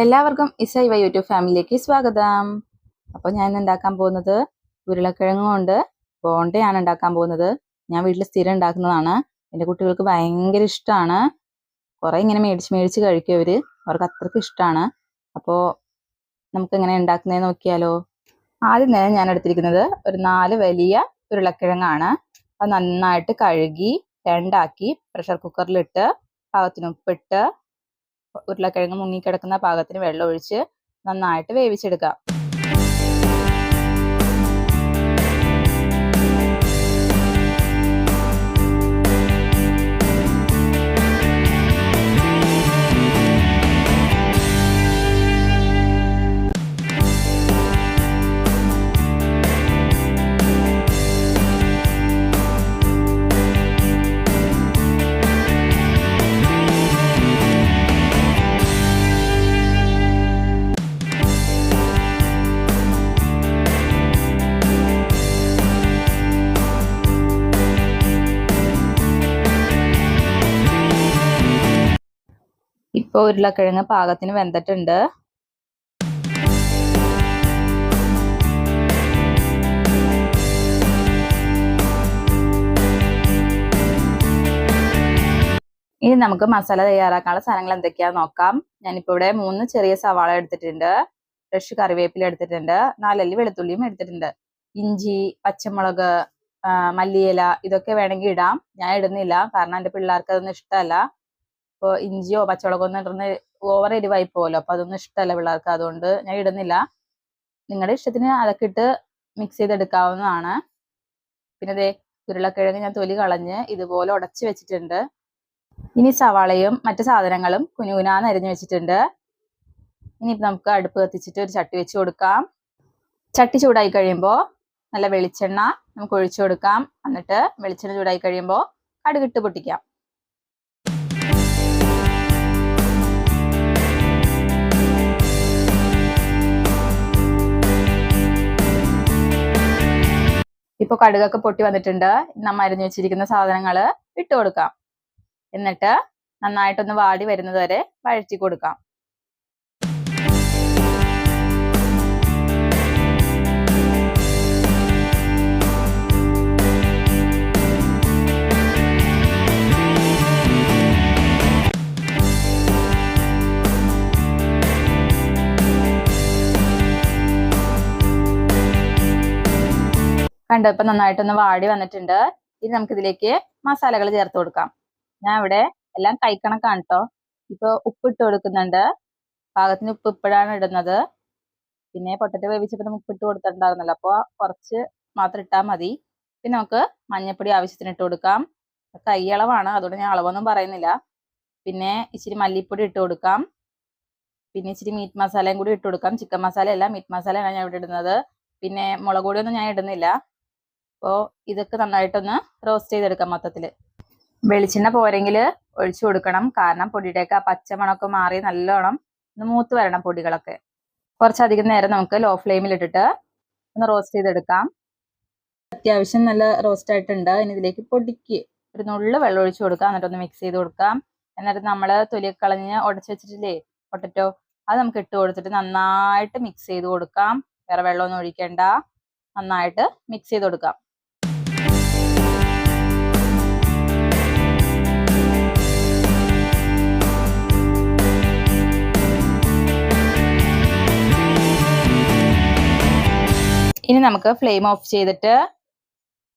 എല്ലാവർക്കും ഇസൈവ യൂട്യൂബ് ഫാമിലിയിലേക്ക് സ്വാഗതം. അപ്പോൾ ഞാൻ ഉണ്ടാക്കാൻ പോകുന്നത് ഉരുളക്കിഴങ്ങ് കൊണ്ട് ബോണ്ടയാണ് ഉണ്ടാക്കാൻ പോകുന്നത്. ഞാൻ വീട്ടിൽ സ്ഥിരം ഉണ്ടാക്കുന്നതാണ്. എൻ്റെ കുട്ടികൾക്ക് ഭയങ്കര ഇഷ്ടമാണ്. കുറേ ഇങ്ങനെ മേടിച്ച് കഴിക്കും അവർക്ക് അത്രയ്ക്ക് ഇഷ്ടമാണ്. അപ്പോൾ നമുക്ക് എങ്ങനെ ഉണ്ടാക്കുന്നതെന്ന് നോക്കിയാലോ. ആദ്യം തന്നെ ഞാൻ എടുത്തിരിക്കുന്നത് ഒരു 4 വലിയ ഉരുളക്കിഴങ്ങാണ്. അത് നന്നായിട്ട് കഴുകി രണ്ടാക്കി പ്രഷർ കുക്കറിലിട്ട് പാകത്തിന് ഉപ്പിട്ട് ഉരുളക്കിഴങ്ങ് മുങ്ങിക്കിടക്കുന്ന പാകത്തിന് വെള്ളം ഒഴിച്ച് നന്നായിട്ട് വേവിച്ചെടുക്കാം. ഇപ്പോൾ ഉരുളക്കിഴങ്ങ് പാകത്തിന് വെന്തിട്ടുണ്ട്. ഇനി നമുക്ക് മസാല തയ്യാറാക്കാനുള്ള സാധനങ്ങൾ എന്തൊക്കെയാന്ന് നോക്കാം. ഞാനിപ്പോൾ ഇവിടെ 3 ചെറിയ സവാള എടുത്തിട്ടുണ്ട്, ഫ്രഷ് കറിവേപ്പില എടുത്തിട്ടുണ്ട്, 4 അല്ലി വെളുത്തുള്ളിയും എടുത്തിട്ടുണ്ട്, ഇഞ്ചി, പച്ചമുളക്, മല്ലിയില ഇതൊക്കെ വേണമെങ്കിൽ ഇടാം. ഞാൻ ഇടുന്നില്ല, കാരണം എൻ്റെ പിള്ളേർക്ക് അതൊന്നും ഇഷ്ടമല്ല. ഇപ്പോൾ ഇഞ്ചിയോ പച്ചമുളകോ ഒന്നും ഇടുന്ന ഓവർ എരിവായി പോകുമല്ലോ, അപ്പോൾ അതൊന്നും ഇഷ്ടമല്ല പിള്ളേർക്ക്, അതുകൊണ്ട് ഞാൻ ഇടുന്നില്ല. നിങ്ങളുടെ ഇഷ്ടത്തിന് അതൊക്കെ ഇട്ട് മിക്സ് ചെയ്തെടുക്കാവുന്നതാണ്. പിന്നെ ദേ ഉരുളക്കിഴങ്ങ് ഞാൻ തൊലി കളഞ്ഞ് ഇതുപോലെ ഉടച്ച് വെച്ചിട്ടുണ്ട്. ഇനി സവാളയും മറ്റു സാധനങ്ങളും കുനുകുനാന്ന് അരിഞ്ഞു വെച്ചിട്ടുണ്ട്. ഇനി നമുക്ക് അടുപ്പ് കത്തിച്ചിട്ട് ഒരു ചട്ടി വെച്ച് കൊടുക്കാം. ചട്ടി ചൂടായി കഴിയുമ്പോൾ നല്ല വെളിച്ചെണ്ണ നമുക്ക് ഒഴിച്ചു കൊടുക്കാം. എന്നിട്ട് വെളിച്ചെണ്ണ ചൂടായി കഴിയുമ്പോൾ കടുകിട്ട് പൊട്ടിക്കാം. ഇപ്പോൾ കടുകൊക്കെ പൊട്ടി വന്നിട്ടുണ്ട്. നമ്മൾ അരിഞ്ഞു വെച്ചിരിക്കുന്ന സാധനങ്ങൾ ഇട്ട് കൊടുക്കാം. എന്നിട്ട് നന്നായിട്ടൊന്ന് വാടി വരുന്നത് വരെ വഴറ്റി കൊടുക്കാം. കണ്ടോ, ഇപ്പൊ നന്നായിട്ടൊന്ന് വാടി വന്നിട്ടുണ്ട്. ഇനി നമുക്ക് ഇതിലേക്ക് മസാലകൾ ചേർത്ത് കൊടുക്കാം. ഞാൻ ഇവിടെ എല്ലാം കൈക്കണക്കാണ് കേട്ടോ. ഇപ്പൊ ഉപ്പിട്ട് കൊടുക്കുന്നുണ്ട്. പാകത്തിന് ഉപ്പ് ഇപ്പോഴാണ് ഇടുന്നത്. പിന്നെ പൊട്ടറ്റോ വേവിച്ചപ്പോൾ നമുക്ക് ഉപ്പിട്ട് കൊടുത്തിട്ടുണ്ടായിരുന്നല്ലോ, അപ്പോൾ കുറച്ച് മാത്രം ഇട്ടാൽ മതി. പിന്നെ നമുക്ക് മഞ്ഞൾപ്പൊടി ആവശ്യത്തിന് ഇട്ട് കൊടുക്കാം. കൈയളവാണ്, അതുകൊണ്ട് ഞാൻ അളവൊന്നും പറയുന്നില്ല. പിന്നെ ഇച്ചിരി മല്ലിപ്പൊടി ഇട്ട് കൊടുക്കാം. പിന്നെ ഇച്ചിരി മീറ്റ് മസാലയും കൂടി ഇട്ട് കൊടുക്കാം. ചിക്കൻ മസാല അല്ല, മീറ്റ് മസാലയാണ് ഞാൻ ഇവിടെ ഇടുന്നത്. പിന്നെ മുളക് പൊടിയൊന്നും ഞാൻ ഇടുന്നില്ല. അപ്പോൾ ഇതൊക്കെ നന്നായിട്ടൊന്ന് റോസ്റ്റ് ചെയ്തെടുക്കാം. മൊത്തത്തിൽ വെളിച്ചെണ്ണ പോരെങ്കിൽ ഒഴിച്ചു കൊടുക്കണം, കാരണം പൊടിയുടെയൊക്കെ ആ പച്ചമണമൊക്കെ മാറി നല്ലോണം ഒന്ന് മൂത്ത് വരണം പൊടികളൊക്കെ. കുറച്ചധികം നേരം നമുക്ക് ലോ ഫ്ലെയിമിൽ ഇട്ടിട്ട് ഒന്ന് റോസ്റ്റ് ചെയ്തെടുക്കാം. അത്യാവശ്യം നല്ല റോസ്റ്റ് ആയിട്ടുണ്ട്. ഇനി ഇതിലേക്ക് പൊടിക്ക് ഒരു നുള്ളു വെള്ളം ഒഴിച്ചു കൊടുക്കാം. എന്നിട്ടൊന്ന് മിക്സ് ചെയ്ത് കൊടുക്കാം. എന്നിട്ട് നമ്മൾ തൊലിയൊക്കെ കളഞ്ഞ് ഉടച്ചു വെച്ചിട്ടില്ലേ പൊട്ടറ്റോ, അത് നമുക്ക് ഇട്ട് കൊടുത്തിട്ട് നന്നായിട്ട് മിക്സ് ചെയ്ത് കൊടുക്കാം. വേറെ വെള്ളമൊന്നും ഒഴിക്കേണ്ട, നന്നായിട്ട് മിക്സ് ചെയ്ത് കൊടുക്കാം. ഇനി നമുക്ക് ഫ്ലെയിം ഓഫ് ചെയ്തിട്ട്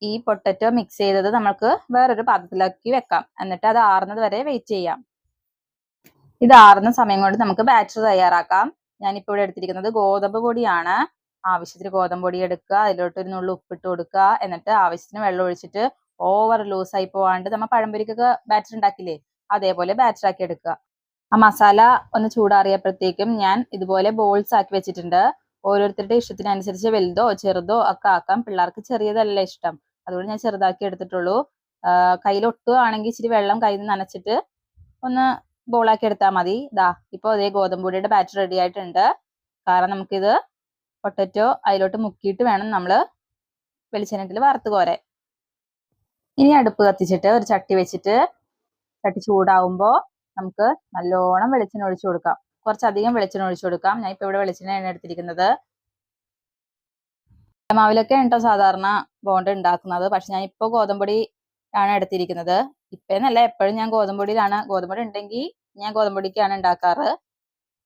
ഈ പൊട്ടറ്റോ മിക്സ് ചെയ്തത് നമുക്ക് വേറൊരു പാത്രത്തിലാക്കി വെക്കാം. എന്നിട്ട് അത് ആറുന്നത് വരെ വെയിറ്റ് ചെയ്യാം. ഇത് ആറുന്ന സമയം കൊണ്ട് നമുക്ക് ബാറ്റർ തയ്യാറാക്കാം. ഞാനിപ്പോൾ ഇവിടെ എടുത്തിരിക്കുന്നത് ഗോതമ്പ് പൊടിയാണ്. ആവശ്യത്തിന് ഗോതമ്പ് പൊടി എടുക്കുക, അതിലോട്ട് ഒരു നുള്ളു ഉപ്പിട്ട് കൊടുക്കുക. എന്നിട്ട് ആവശ്യത്തിന് വെള്ളം ഒഴിച്ചിട്ട് ഓവർ ലൂസായി പോവാണ്ട് നമ്മൾ പഴംപൊരിക്കൊക്കെ ബാറ്റർ ഉണ്ടാക്കില്ലേ, അതേപോലെ ബാറ്റർ ആക്കി എടുക്കുക. ആ മസാല ഒന്ന് ചൂടാറിയപ്പോഴത്തേക്കും ഞാൻ ഇതുപോലെ ബോൾസ് ആക്കി വെച്ചിട്ടുണ്ട്. ഓരോരുത്തരുടെ ഇഷ്ടത്തിനനുസരിച്ച് വലുതോ ചെറുതോ ഒക്കെ ആക്കാം. പിള്ളേർക്ക് ചെറിയതല്ല ഇഷ്ടം, അതുകൊണ്ട് ഞാൻ ചെറുതാക്കി എടുത്തിട്ടുള്ളൂ. കയ്യിൽ ഒട്ടുകയാണെങ്കിൽ ഇച്ചിരി വെള്ളം കയ്യിൽ നിന്ന് നനച്ചിട്ട് ഒന്ന് ബോളാക്കി എടുത്താൽ മതി. ഇതാ ഇപ്പോൾ അതേ ഗോതമ്പ് പൊടിയുടെ ബാറ്റർ റെഡി ആയിട്ടുണ്ട്. കാരണം നമുക്കിത് പൊട്ടറ്റോ അതിലോട്ട് മുക്കിയിട്ട് വേണം നമ്മൾ വെളിച്ചെണ്ണയിൽ വറുത്ത് കോരാൻ. ഇനി അടുപ്പ് കത്തിച്ചിട്ട് ഒരു ചട്ടി വെച്ചിട്ട് ചട്ടി ചൂടാവുമ്പോൾ നമുക്ക് നല്ലോണം വെളിച്ചെണ്ണ ഒഴിച്ചു കൊടുക്കാം. കുറച്ചധികം വെളിച്ചെണ്ണ ഒഴിച്ചു കൊടുക്കാം. ഞാൻ ഇപ്പൊ ഇവിടെ വെളിച്ചെണ്ണയാണ് എടുത്തിരിക്കുന്നത്. മാവിലൊക്കെ ഉണ്ടോ സാധാരണ ബോണ്ട ഉണ്ടാക്കുന്നത്. പക്ഷെ ഞാൻ ഇപ്പോൾ ഗോതമ്പൊടി ആണ് എടുത്തിരിക്കുന്നത്. ഇപ്പന്നല്ല, എപ്പോഴും ഞാൻ ഗോതമ്പൊടിയിലാണ്. ഗോതമ്പൊടി ഉണ്ടെങ്കിൽ ഞാൻ ഗോതമ്പൊടിക്കാണ് ഉണ്ടാക്കാറ്.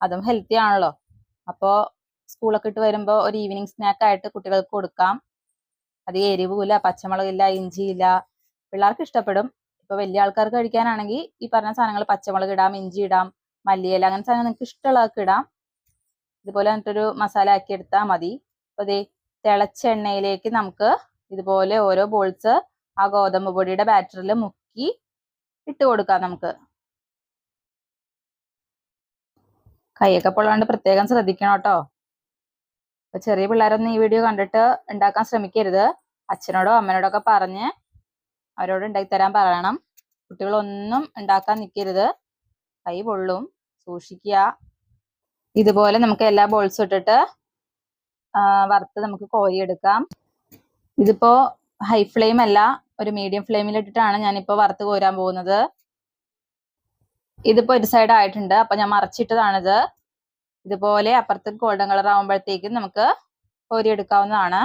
അതും ഹെൽത്തി ആണല്ലോ. അപ്പോൾ സ്കൂളൊക്കെ ഇട്ട് വരുമ്പോൾ ഒരു ഈവനിങ് സ്നാക്ക് ആയിട്ട് കുട്ടികൾക്ക് കൊടുക്കാം. അധികം എരിവില്ല, പച്ചമുളകില്ല, ഇഞ്ചിയില്ല. പിള്ളേർക്ക് ഇഷ്ടപ്പെടും. ഇപ്പൊ വലിയ ആൾക്കാർക്ക് കഴിക്കാനാണെങ്കിൽ ഈ പറഞ്ഞ സാധനങ്ങൾ പച്ചമുളക് ഇടാം, ഇഞ്ചി ഇടാം, മല്ലിയില, അങ്ങനത്തെ സാധനങ്ങൾ നിങ്ങൾക്ക് ഇഷ്ടമുള്ളതൊക്കെ ഇടാം. ഇതുപോലെ എന്നിട്ടൊരു മസാല ആക്കി എടുത്താൽ മതി. അപ്പൊ ദേ തിളച്ച എണ്ണയിലേക്ക് നമുക്ക് ഇതുപോലെ ഓരോ ബോൾസ് ആ ഗോതമ്പ് പൊടിയുടെ ബാറ്ററിൽ മുക്കി ഇട്ട് കൊടുക്കാം. നമുക്ക് കൈയൊക്കെ പൊള്ളാണ്ട് പ്രത്യേകം ശ്രദ്ധിക്കണം കേട്ടോ. അപ്പൊ ചെറിയ പിള്ളേരൊന്നും ഈ വീഡിയോ കണ്ടിട്ട് ഉണ്ടാക്കാൻ ശ്രമിക്കരുത്. അച്ഛനോടോ അമ്മനോടോ ഒക്കെ പറഞ്ഞ് അവരോട് ഉണ്ടാക്കി തരാൻ പറയണം. കുട്ടികളൊന്നും ഉണ്ടാക്കാൻ നിൽക്കരുത്, കൈ പൊള്ളും, സൂക്ഷിക്കുക. ഇതുപോലെ നമുക്ക് എല്ലാ ബോൾസും ഇട്ടിട്ട് വറുത്ത് നമുക്ക് കോരിയെടുക്കാം. ഇതിപ്പോ ഹൈ ഫ്ലെയിം അല്ല, ഒരു മീഡിയം ഫ്ലെയിമിൽ ഇട്ടിട്ടാണ് ഞാനിപ്പോ വറുത്ത് കോരാൻ പോകുന്നത്. ഇതിപ്പോ ഒരു സൈഡ് ആയിട്ടുണ്ട്, അപ്പൊ ഞാൻ മറിച്ചിട്ടതാണിത്. ഇതുപോലെ അപ്പുറത്ത് ഗോൾഡൻ കളർ ആവുമ്പോഴത്തേക്കും നമുക്ക് കോരിയെടുക്കാവുന്നതാണ്.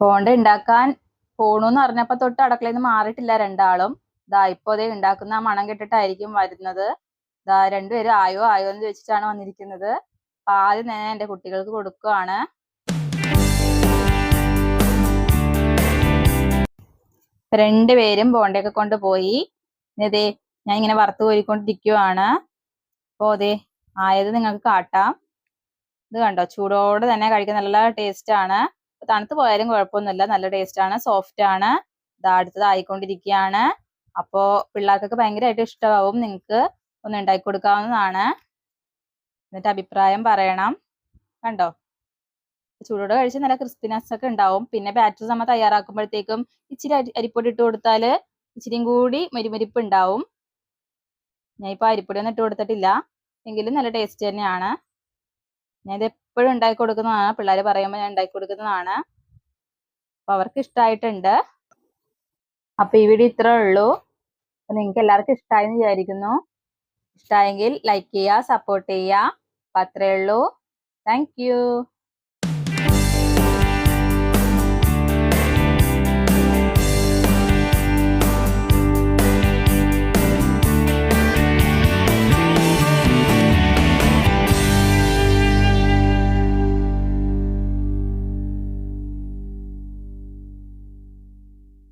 ബോണ്ട ഉണ്ടാക്കാൻ പോണൂന്ന് പറഞ്ഞപ്പോ തൊട്ട് അടുക്കളയിൽ നിന്ന് മാറിയിട്ടില്ല രണ്ടാളും. ദാ ഇപ്പൊ അതേ ഉണ്ടാക്കുന്ന മണം കെട്ടിട്ടായിരിക്കും വരുന്നത്. ദാ രണ്ടുപേരും ആയോ ആയോ എന്ന് ചോദിച്ചിട്ടാണ് വന്നിരിക്കുന്നത്. അപ്പൊ ആദ്യം ഞാൻ എന്റെ കുട്ടികൾക്ക് കൊടുക്കുകയാണ്. രണ്ടുപേരും ബോണ്ടയൊക്കെ കൊണ്ടുപോയി. ഇതേ ഞാൻ ഇങ്ങനെ വറുത്ത് കോരിക്കൊണ്ടിരിക്കുവാണ്. അപ്പോ അതെ ആയത് നിങ്ങൾക്ക് കാട്ടാം. ഇത് കണ്ടോ, ചൂടോടെ തന്നെ കഴിക്കാൻ നല്ല ടേസ്റ്റ് ആണ്. തണുത്ത് പോയാലും കുഴപ്പമൊന്നുമില്ല, നല്ല ടേസ്റ്റ് ആണ്, സോഫ്റ്റ് ആണ്. ഇത് അടുത്തത് ആയിക്കൊണ്ടിരിക്കുകയാണ്. അപ്പോ പിള്ളേർക്കൊക്കെ ഭയങ്കരമായിട്ട് ഇഷ്ടമാവും. നിങ്ങൾക്ക് ഒന്ന് ഉണ്ടാക്കി കൊടുക്കാവുന്നതാണ്. എന്നിട്ട് അഭിപ്രായം പറയണം. കണ്ടോ, ചൂടോടെ കഴിച്ച് നല്ല ക്രിസ്പിനെസ് ഒക്കെ ഉണ്ടാവും. പിന്നെ ബാറ്റർ നമ്മൾ തയ്യാറാക്കുമ്പോഴത്തേക്കും ഇച്ചിരി അരിപ്പൊടി ഇട്ട് കൊടുത്താൽ ഇച്ചിരിയും കൂടി മൊരിമൊരിപ്പ് ഉണ്ടാവും. ഞാൻ ഇപ്പൊ അരിപ്പൊടി ഒന്നും ഇട്ട് കൊടുത്തിട്ടില്ല, എങ്കിലും നല്ല ടേസ്റ്റ് തന്നെയാണ്. ഞാൻ ഇത് എപ്പോഴും ഉണ്ടാക്കി കൊടുക്കുന്നതാണ്. പിള്ളേർ പറയുമ്പോൾ ഞാൻ ഉണ്ടാക്കി കൊടുക്കുന്നതാണ്. അപ്പൊ അവർക്ക് ഇഷ്ടമായിട്ടുണ്ട്. അപ്പൊ ഈ വീഡിയോ ഇത്രേ ഉള്ളൂ. അപ്പൊ നിങ്ങൾക്ക് എല്ലാവർക്കും ഇഷ്ടമായി എന്ന് വിചാരിക്കുന്നു. ഇഷ്ടമായെങ്കിൽ ലൈക്ക് ചെയ്യുക, സപ്പോർട്ട് ചെയ്യുക. അപ്പൊ അത്രേ ഉള്ളൂ. Thank you.